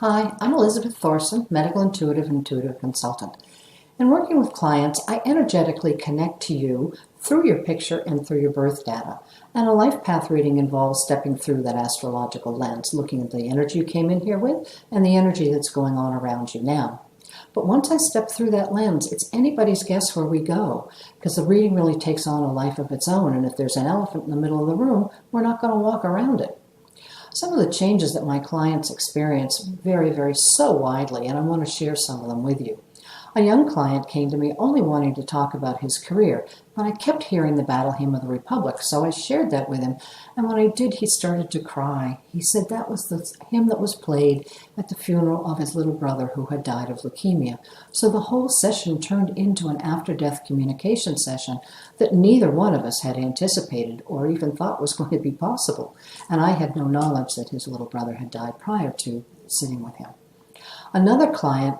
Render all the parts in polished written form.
Hi, I'm Elizabeth Thorson, medical intuitive consultant. In working with clients, I energetically connect to you through your picture and through your birth data. And a life path reading involves stepping through that astrological lens, looking at the energy you came in here with and the energy that's going on around you now. But once I step through that lens, it's anybody's guess where we go, because the reading really takes on a life of its own. And if there's an elephant in the middle of the room, we're not going to walk around it. Some of the changes that my clients experience vary so widely, and I want to share some of them with you. A young client came to me only wanting to talk about his career, but I kept hearing the Battle Hymn of the Republic, so I shared that with him, and when I did, he started to cry. He said that was the hymn that was played at the funeral of his little brother who had died of leukemia. So the whole session turned into an after-death communication session that neither one of us had anticipated or even thought was going to be possible, and I had no knowledge that his little brother had died prior to sitting with him. Another client,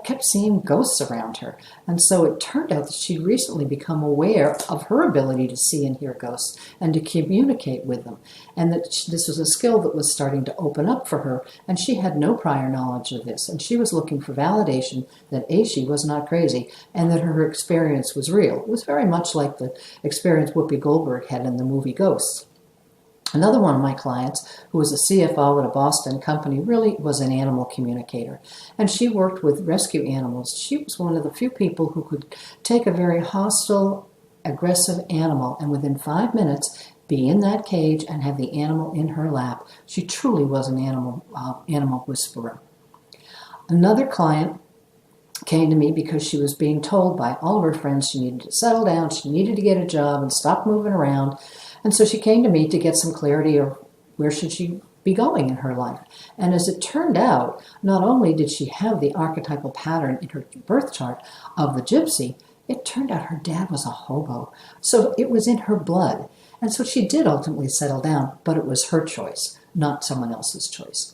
kept seeing ghosts around her, and so it turned out that she'd recently become aware of her ability to see and hear ghosts and to communicate with them, and that this was a skill that was starting to open up for her, and she had no prior knowledge of this, and she was looking for validation that A, she was not crazy, and that her experience was real. It was very much like the experience Whoopi Goldberg had in the movie Ghosts. Another one of my clients, who was a CFO at a Boston company, really was an animal communicator, and she worked with rescue animals. She was one of the few people who could take a very hostile, aggressive animal and within 5 minutes be in that cage and have the animal in her lap. She truly was an animal whisperer. Another client came to me because she was being told by all of her friends she needed to settle down, she needed to get a job and stop moving around. And so she came to me to get some clarity of where should she be going in her life. And as it turned out, not only did she have the archetypal pattern in her birth chart of the gypsy, it turned out her dad was a hobo. So it was in her blood. And so she did ultimately settle down, but it was her choice, not someone else's choice.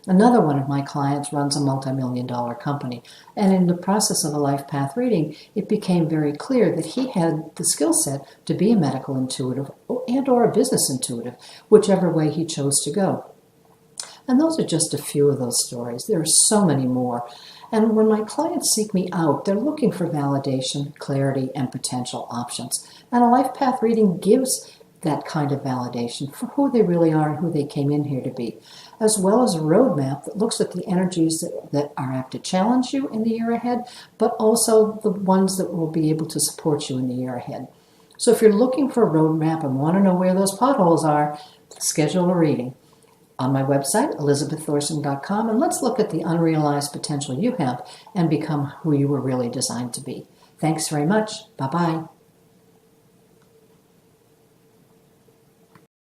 Another one of my clients runs a multi-million-dollar company, and in the process of a life path reading, it became very clear that he had the skill set to be a medical intuitive and or a business intuitive, whichever way he chose to go. And those are just a few of those stories. There are so many more. And when my clients seek me out, they're looking for validation, clarity, and potential options. And a life path reading gives that kind of validation for who they really are and who they came in here to be, as well as a roadmap that looks at the energies that are apt to challenge you in the year ahead, but also the ones that will be able to support you in the year ahead. So if you're looking for a roadmap and want to know where those potholes are, schedule a reading on my website, elizabeththorson.com, and let's look at the unrealized potential you have and become who you were really designed to be. Thanks very much. Bye-bye.